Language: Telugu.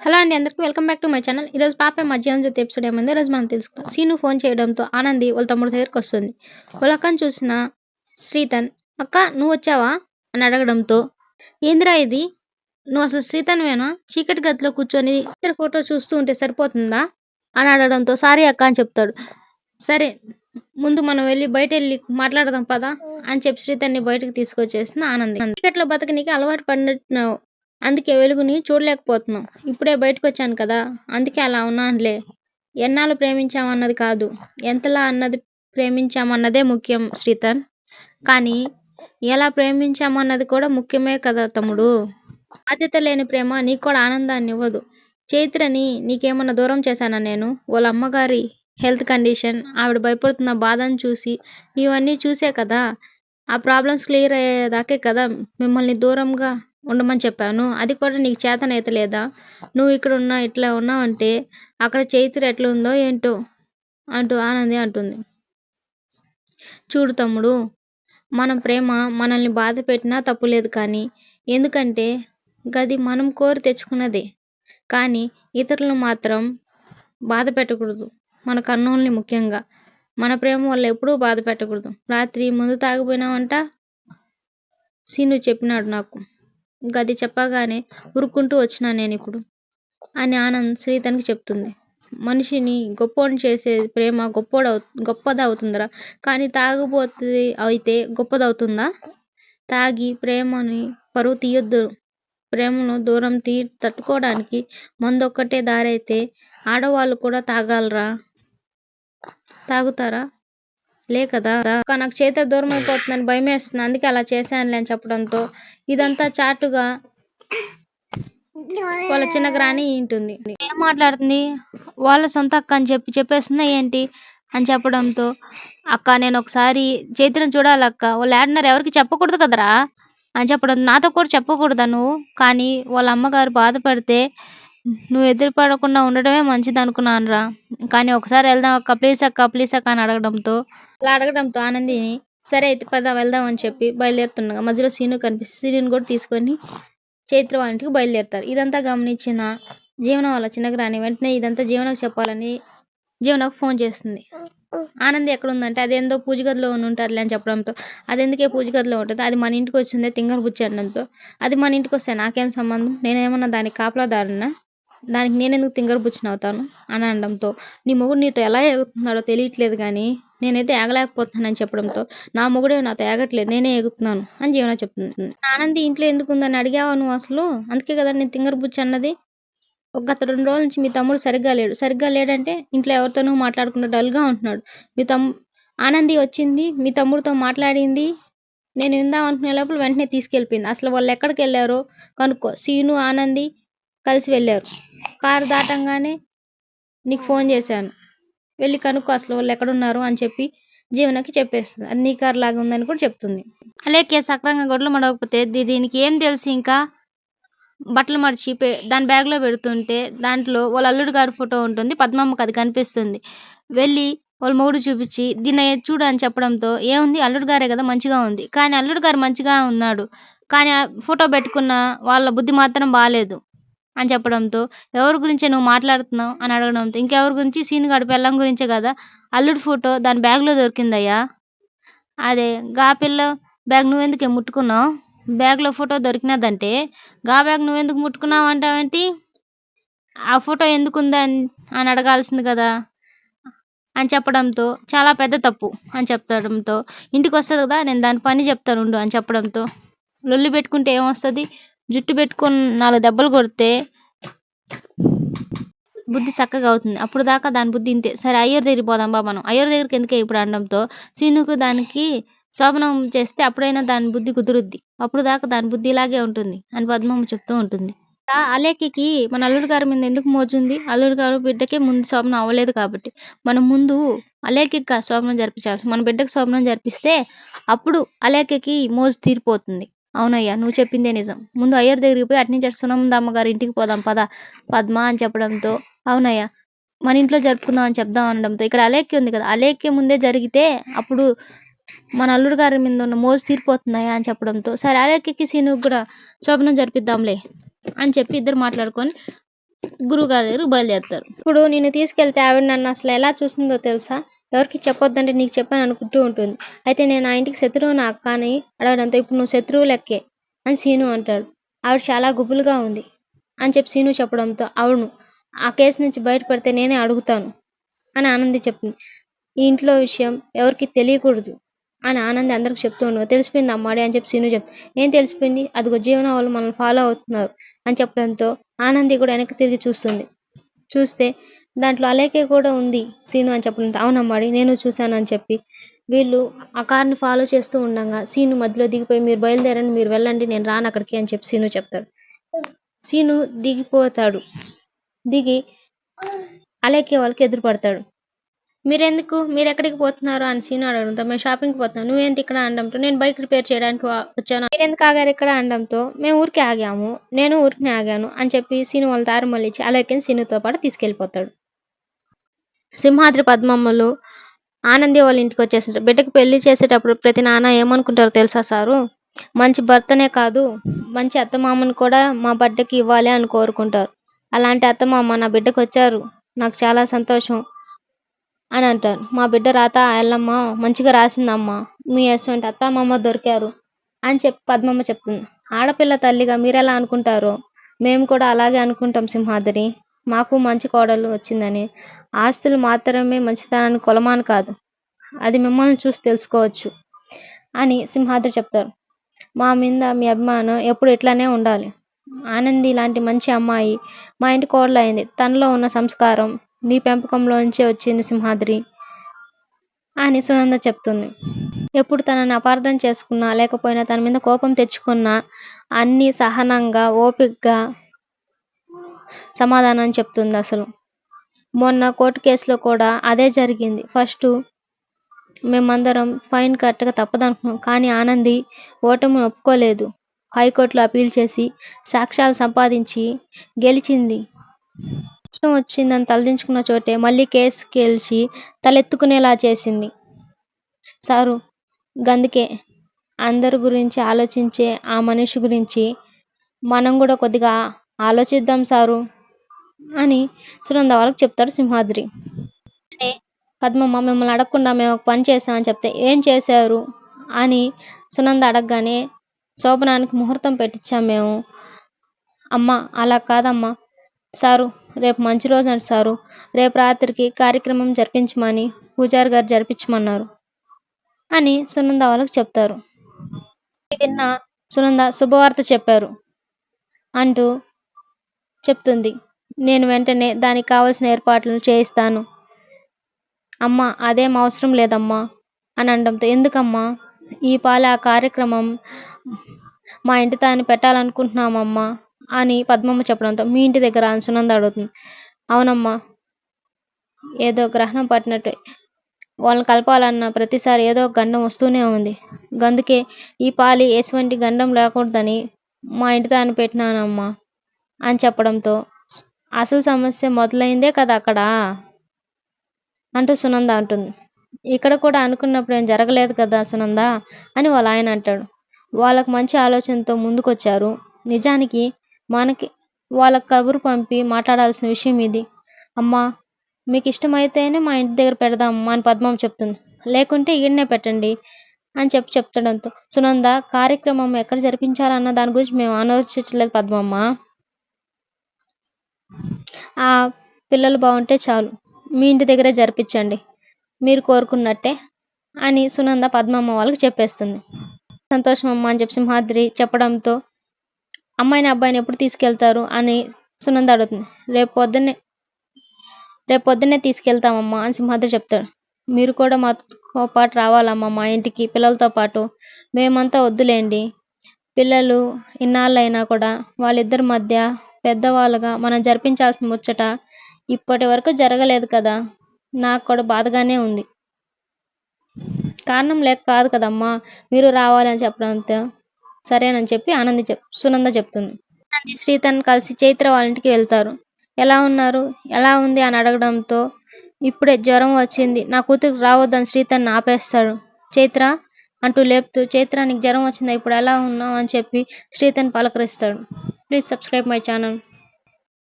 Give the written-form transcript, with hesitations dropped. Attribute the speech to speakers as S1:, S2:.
S1: హలో అండి అందరికీ welcome back to my channel. ఈరోజు పాప మధ్యాహ్నం జ్యోతి ఎపిసోడ్ ఏమైంది ఈరోజు మనం తెలుసుకుందాం. సీను ఫోన్ చేయడంతో ఆనంది వాళ్ళ తమ్ముడు దగ్గరికి వస్తుంది. వాళ్ళ అక్కని చూసిన శ్రీతన్, అక్క నువ్వు వచ్చావా అని అడగడంతో, ఏందిరా ఇది, నువ్వు అసలు శ్రీతన్వేనా, చీకటి గదిలో కూర్చొని ఇద్దరు ఫోటో చూస్తూ ఉంటే సరిపోతుందా అని అడగడంతో, సారీ అక్క అని చెప్తాడు. సరే ముందు మనం బయట వెళ్ళి మాట్లాడదాం పదా అని చెప్పి శ్రీతన్ని బయటకు తీసుకొచ్చేసిన ఆనంది. చీకట్లో బతకనికి అలవాటు పడినట్టున్నావు, అందుకే వెలుగుని చూడలేకపోతున్నావు. ఇప్పుడే బయటకు వచ్చాను కదా, అందుకే అలా ఉన్నానులే. ఎన్నాళ్ళు ప్రేమించామన్నది కాదు, ఎంతలా అన్నది ప్రేమించామన్నదే ముఖ్యం శ్రీతన్. కానీ ఎలా ప్రేమించామన్నది కూడా ముఖ్యమే కదా తమ్ముడు. బాధ్యత లేని ప్రేమ నీకు కూడా ఆనందాన్ని ఇవ్వదు. చైత్రని నీకేమన్నా దూరం చేశానా నేను? వాళ్ళ అమ్మగారి హెల్త్ కండిషన్, ఆవిడ భయపడుతున్న బాధను చూసి, ఇవన్నీ చూసే కదా ఆ ప్రాబ్లమ్స్ క్లియర్ అయ్యేదాకే కదా మిమ్మల్ని దూరంగా ఉండమని చెప్పాను. అది కూడా నీకు చేతనైతే లేదా? నువ్వు ఇక్కడ ఇట్లా ఉన్నావంటే అక్కడ చైత్ర ఎట్లా ఉందో ఏంటో అంటూ ఆనంది అంటుంది. చూడు తమ్ముడు, మనం ప్రేమ మనల్ని బాధ పెట్టినా తప్పులేదు, కానీ ఎందుకంటే గది మనం కోరి తెచ్చుకున్నదే. కానీ ఇతరులను మాత్రం బాధ పెట్టకూడదు. మన కన్నుల్ని ముఖ్యంగా. మన ప్రేమ వల్ల ఎప్పుడూ బాధ పెట్టకూడదు. రాత్రి ముందు తాగిపోయినావంట సీను చెప్పినాడు నాకు. గది చెప్పగానే ఉరుక్కుంటూ వచ్చినా నేను ఇప్పుడు అని ఆనంద్ శ్రీతన్కి చెప్తుంది. మనిషిని గొప్పోడిని చేసే ప్రేమ గొప్పదవుతుందిరా, కానీ తాగుబోతు అయితే గొప్పదవుతుందా? తాగి ప్రేమని పరువు తీయొద్దు. ప్రేమను దూరం తట్టుకోవడానికి మందొక్కటే దారైతే ఆడవాళ్ళు కూడా తాగుతారా? లే కదా. నాకు చేత దూరం అయిపోతుందని భయమేస్తుంది, అందుకే అలా చేశానులే అని చెప్పడంతో, ఇదంతా చాటుగా వాళ్ళ చిన్న గ్రాని వింటుంది. ఏం మాట్లాడుతుంది, వాళ్ళ సొంత అక్క అని చెప్పేస్తున్నా ఏంటి అని చెప్పడంతో, అక్క నేను ఒకసారి చైత్రను చూడాలక్క, వాళ్ళు ఆడినారు ఎవరికి చెప్పకూడదు కదరా అని చెప్పడం. నాతో కూడా చెప్పకూడదా నువ్వు? కానీ వాళ్ళ అమ్మగారు బాధపడితే నువ్వు ఎదురుపడకుండా ఉండడమే మంచిది అనుకున్నానురా. కానీ ఒకసారి వెళ్దాం అక్క, ప్లీజ్ అక్క అని అడగడంతో ఆనందిని సరే అయితే పద వెళ్దాం అని చెప్పి బయలుదేరుతుండగా మధ్యలో సీను కనిపిస్తే సీనుని కూడా తీసుకొని చైత్ర వాళ్ళ ఇంటికి బయలుదేరుతారు. ఇదంతా గమనించిన జీవన వాళ్ళ చిన్నగ్రాని వెంటనే ఇదంతా జీవనకు చెప్పాలని జీవనకు ఫోన్ చేస్తుంది. ఆనంది ఎక్కడ ఉందంటే, అదేందో పూజ గదిలో ఉంటారులే అని చెప్పడంతో, అదెందుకే పూజ గదిలో ఉంటుంది, అది మన ఇంటికి వచ్చిందే తింగర్ బుచ్చి అనడంతో, అది మన ఇంటికి వస్తే నాకేం సంబంధం, నేనేమన్నా దానికి కాపలాదారునా, దానికి నేనెందుకు తింగర్ బుచ్చిని అవుతాను అని అనడంతో, నీ మొగుడు నీతో ఎలా ఎగుతున్నాడో తెలియట్లేదు, కానీ నేనైతే ఏగలేకపోతున్నానని చెప్పడంతో, నా మొగుడే నాతో ఏగట్లేదు, నేనే ఎగుతున్నాను అని జీవన చెప్తుంది. ఆనంది ఇంట్లో ఎందుకు ఉందని అడిగావా నువ్వు అసలు? అందుకే కదా నేను తింగర్ బుచ్చి అన్నది. గత 2 రోజుల నుంచి మీ తమ్ముడు సరిగ్గా లేడంటే ఇంట్లో ఎవరితోనూ మాట్లాడకుండా డల్గా ఉంటున్నాడు. ఆనంది వచ్చింది, మీ తమ్ముడితో మాట్లాడింది, నేను విందాం అనుకునే లోపల వెంటనే తీసుకెళ్ళిపోయింది. అసలు వాళ్ళు ఎక్కడికి వెళ్ళారో కనుక్కో. సీను ఆనంది కలిసి వెళ్ళారు. కారు దాటంగానే నీకు ఫోన్ చేశాను, వెళ్ళి కనుక్కో అసలు వాళ్ళు ఎక్కడున్నారు అని చెప్పి జీవనకి చెప్పేస్తుంది. అది నీ కారు లాగా ఉందని కూడా చెప్తుంది. అలాగే సక్రంగా గొడ్లు మడవకపోతే దీనికి ఏం తెలుసు, ఇంకా బట్టలు మడిచి దాని బ్యాగ్లో పెడుతుంటే దాంట్లో వాళ్ళ అల్లుడు గారి ఫోటో ఉంటుంది. పద్మమ్మకి అది కనిపిస్తుంది. వెళ్ళి వాళ్ళ మొగుడు చూపించి దీన్ని చూడు అని చెప్పడంతో, ఏముంది అల్లుడు గారే కదా మంచిగా ఉంది, కానీ అల్లుడు గారు మంచిగా ఉన్నాడు, కానీ ఆ ఫోటో పెట్టుకున్న వాళ్ళ బుద్ధి మాత్రం బాగాలేదు అని చెప్పడంతో, ఎవరి గురించే నువ్వు మాట్లాడుతున్నావు అని అడగడంతో, ఇంకెవరి గురించి, సీనుగాడి పెళ్ళం గురించే కదా, అల్లుడు ఫోటో దాని బ్యాగ్లో దొరికిందయ్యా, అదే గా పిల్ల బ్యాగ్ నువ్వెందుకే ముట్టుకున్నావు, బ్యాగ్లో ఫోటో దొరికినదంటే గా బ్యాగ్ నువ్వెందుకు ముట్టుకున్నావు అంటావేంటి, ఆ ఫోటో ఎందుకుందని అని అడగాల్సింది కదా అని చెప్పడంతో, చాలా పెద్ద తప్పు అని చెప్పడంతో, ఇంటికి వస్తుంది కదా నేను దాని పని చెప్తాను ఉండు అని చెప్పడంతో, లొల్లి పెట్టుకుంటే ఏమొస్తుంది, జుట్టు పెట్టుకొని 4 దెబ్బలు కొడితే బుద్ధి చక్కగా అవుతుంది, అప్పుడు దాకా దాని బుద్ధి ఇంతే. సరే అయ్యర్ దగ్గరికి పోదాం బా మనం, అయ్యర్ దగ్గరికి ఎందుకే ఇప్పుడు అనడంతో, సీనుకు దానికి శోభనం చేస్తే అప్పుడైనా దాని బుద్ధి కుదురుద్ది, అప్పుడు దాకా దాని బుద్ధి ఇలాగే ఉంటుంది అని పద్మమ్మ చెప్తూ ఉంటుంది. అలేఖ్యకి మన అల్లుడు గారి మీద ఎందుకు మోజుంది, అల్లుడు గారు బిడ్డకే ముందు శోభనం అవ్వలేదు కాబట్టి మనం ముందు అలేఖ్యకి శోభనం జరిపించాల్సి, మన బిడ్డకు శోభనం జరిపిస్తే అప్పుడు అలేఖ్యకి మోజు తీరిపోతుంది. అవునయ్యా నువ్వు చెప్పిందే నిజం, ముందు అయ్యర్ దగ్గరికి పోయి అట్నుంచి సునందమ్మ గారి ఇంటికి పోదాం పద పద్మ అని చెప్పడంతో, అవునయ్యా మన ఇంట్లో జరుపుకుందాం అని చెప్దాం అనడంతో, ఇక్కడ అలేఖ్య ఉంది కదా, అలేఖ్య ముందే జరిగితే అప్పుడు మన అల్లుడు గారి మీద ఉన్న మోజు తీరిపోతున్నాయా అని చెప్పడంతో, సరే అలేఖ్యకి సీనుకు కూడా శోభనం జరిపిద్దాంలే అని చెప్పి ఇద్దరు మాట్లాడుకొని గురువుగారి దగ్గరికి బయలుదేరుతారు. ఇప్పుడు నిన్ను తీసుకెళ్తే ఆవిడ నన్ను అసలు ఎలా చూసిందో తెలుసా? ఎవరికి చెప్పొద్దంటే నీకు చెప్పాను అనుకుంటూ ఉంటుంది. అయితే నేను ఆ ఇంటికి శత్రువు నా అక్క అని అడగడంతో ఇప్పుడు నువ్వు శత్రువు లెక్కే అని సీను అంటాడు. ఆవిడ చాలా గుబులుగా ఉంది అని చెప్పి సీను చెప్పడంతో అవును, ఆ కేసు నుంచి బయటపడితే నేనే అడుగుతాను అని ఆనంది చెప్తుంది. ఈ ఇంట్లో విషయం ఎవరికి తెలియకూడదు అని ఆనంది అందరికి చెప్తూ ఉండగా తెలిసిపోయింది అమ్మాడి అని చెప్పి సీను చెప్తుంది. ఏం తెలిసిపోయింది? అదిగో జీవన వాళ్ళు మనల్ని ఫాలో అవుతున్నారు అని చెప్పడంతో ఆనంది కూడా వెనక్కి తిరిగి చూస్తుంది. చూస్తే దాంట్లో అలేకే కూడా ఉంది సీను అని చెప్పడంతో అవునమ్మాడి నేను చూశాను అని చెప్పి వీళ్ళు ఆ కార్ని ఫాలో చేస్తూ ఉండగా సీను మధ్యలో దిగిపోయి మీరు బయలుదేరండి, మీరు వెళ్ళండి, నేను రాను అక్కడికి అని చెప్పి సీను చెప్తాడు. సీను దిగిపోతాడు. దిగి అలేకే వాళ్ళకి ఎదురుపడతాడు. మీరు ఎక్కడికి పోతున్నారు అని సీను అడగడంతో మేము షాపింగ్కి పోతున్నాం, నువ్వేంటి ఇక్కడ అనడంతో నేను బైక్ రిపేర్ చేయడానికి వచ్చాను, మీరెందుకు ఆగారు ఇక్కడ అనడంతో మేము ఊరికే ఆగాము, నేను ఊరికే ఆగాను అని చెప్పి సీను వాళ్ళ దారి మళ్ళించి అలేకేని సీనుతో పాటు తీసుకెళ్ళిపోతాడు. సింహాద్రి పద్మమ్మలు ఆనంది వాళ్ళ ఇంటికి వచ్చేసారు. బిడ్డకి పెళ్లి చేసేటప్పుడు ప్రతి నాన్న ఏమనుకుంటారో తెలుసా సారు? మంచి భర్తనే కాదు మంచి అత్తమామను కూడా మా బిడ్డకి ఇవ్వాలి అని కోరుకుంటారు. అలాంటి అత్తమామ నా బిడ్డకు వచ్చారు, నాకు చాలా సంతోషం అని అంటారు. మా బిడ్డ రాత ఎల్లమ్మ మంచిగా రాసిందమ్మా, మీ అటువంటి అత్తమామ దొరికారు అని చెప్పి పద్మమ్మ చెప్తుంది. ఆడపిల్ల తల్లిగా మీరెలా అనుకుంటారో మేము కూడా అలాగే అనుకుంటాం సింహాద్రి, మాకు మంచి కోడలు వచ్చిందని. ఆస్తులు మాత్రమే మంచితనానికి కొలమాను కాదు, అది మిమ్మల్ని చూసి తెలుసుకోవచ్చు అని సింహాద్రి చెప్తారు. మా మీద మీ అభిమానం ఎప్పుడు ఇట్లానే ఉండాలి. ఆనంది ఇలాంటి మంచి అమ్మాయి మా ఇంటి కోడలు అయింది, తనలో ఉన్న సంస్కారం నీ పెంపకంలోంచే వచ్చింది సింహాద్రి అని సునంద చెప్తుంది. ఎప్పుడు తనని అపార్థం చేసుకున్నా లేకపోయినా తన మీద కోపం తెచ్చుకున్నా అన్నీ సహనంగా ఓపికగా సమాధానం చెప్తుంది. అసలు మొన్న కోర్టు కేసులో కూడా అదే జరిగింది. ఫస్ట్ మేమందరం ఫైన్ కట్టక తప్పదనుకున్నాం, కానీ ఆనంది ఓటమిని ఒప్పుకోలేదు. హైకోర్టులో అపీల్ చేసి సాక్ష్యాలు సంపాదించి గెలిచింది. కష్టం వచ్చిందని తలదించుకున్న చోటే మళ్ళీ కేసు గెలిచి తలెత్తుకునేలా చేసింది సారు. గందుకే అందరి గురించి ఆలోచించే ఆ మనిషి గురించి మనం కూడా కొద్దిగా ఆలోచిద్దాం సారు అని సునంద వాళ్ళకి చెప్తాడు సింహాద్రి. అంటే పద్మమ్మ మిమ్మల్ని అడగకుండా మేము ఒక పని చేసామని చెప్తే ఏం చేశారు అని సునంద అడగగానే శోభనానికి ముహూర్తం పెట్టించాం మేము. అమ్మ అలా కాదమ్మా సారు, రేపు మంచి రోజు అంట సారు, రేపు రాత్రికి కార్యక్రమం జరిపించమని పూజారి గారు జరిపించమన్నారు అని సునంద వాళ్ళకి చెప్తారు. విన్న సునంద శుభవార్త చెప్పారు అంటూ చెప్తుంది. నేను వెంటనే దానికి కావలసిన ఏర్పాట్లను చేయిస్తాను. అమ్మ అదేం అవసరం లేదమ్మా అని అనడంతో ఎందుకమ్మా? ఈ పాల ఆ కార్యక్రమం మా ఇంటి తాను పెట్టాలనుకుంటున్నామమ్మా అని పద్మమ్మ చెప్పడంతో మీ ఇంటి దగ్గర అని సునంద అడుగుతుంది. అవునమ్మా, ఏదో గ్రహణం పట్టినట్టు వాళ్ళని కలపాలన్న ప్రతిసారి ఏదో ఒక గండం వస్తూనే ఉంది. గందుకే ఈ పాలి ఎటువంటి గండం లేకూడదని మా ఇంటి తాను పెట్టినానమ్మా అని చెప్పడంతో అసలు సమస్య మొదలైందే కదా అక్కడ అంటూ సునంద అంటుంది. ఇక్కడ కూడా అనుకున్నప్పుడు ఏం జరగలేదు కదా సునంద అని వాళ్ళ ఆయన అంటాడు. వాళ్ళకు మంచి ఆలోచనతో ముందుకొచ్చారు. నిజానికి మనకి వాళ్ళకి కబురు పంపి మాట్లాడాల్సిన విషయం ఇది. అమ్మా మీకు ఇష్టమైతేనే మా ఇంటి దగ్గర పెడదామమ్మా అని పద్మమ్మ చెప్తుంది. లేకుంటే ఈడనే పెట్టండి అని చెప్తడంతో సునంద కార్యక్రమం ఎక్కడ జరిపించాలన్న దాని గురించి మేము ఆలోచించలేదు పద్మమ్మ, ఆ పిల్లలు బాగుంటే చాలు, మీ ఇంటి దగ్గరే జరిపించండి మీరు కోరుకున్నట్టే అని సునంద పద్మమ్మ వాళ్ళకి చెప్పేస్తుంది. సంతోషం అమ్మ అని చెప్పి సింహాద్రి చెప్పడంతో అమ్మాయిని అబ్బాయిని ఎప్పుడు తీసుకెళ్తారు అని సునంద అడుగుతుంది. రేపు పొద్దున్నే తీసుకెళ్తామమ్మా అని సింహాద్రి చెప్తాడు. మీరు కూడా మాతో పాటు రావాలమ్మా మా ఇంటికి పిల్లలతో పాటు. మేమంతా వద్దులేండి, పిల్లలు ఇన్నాళ్ళైనా కూడా వాళ్ళిద్దరి మధ్య పెద్దవాళ్ళుగా మనం జరిపించాల్సిన ముచ్చట ఇప్పటి వరకు జరగలేదు కదా, నాకు కూడా బాధగానే ఉంది. కారణం లేక కాదు కదమ్మా మీరు రావాలని చెప్పడంతో సరేనని చెప్పి సునంద చెప్తుంది. ఆనంది శ్రీతను కలిసి చైత్ర వాళ్ళ ఇంటికి వెళ్తారు. ఎలా ఉన్నారు, ఎలా ఉంది అని అడగడంతో ఇప్పుడే జ్వరం వచ్చింది, నా కూతురికి రావద్దని శ్రీతన్ని ఆపేస్తాడు. చైత్ర అంటూ లేపుతూ చైత్ర నీకు జ్వరం వచ్చిందా, ఇప్పుడు ఎలా ఉన్నావు అని చెప్పి శ్రీతన్ పలకరిస్తాడు. Please subscribe my channel.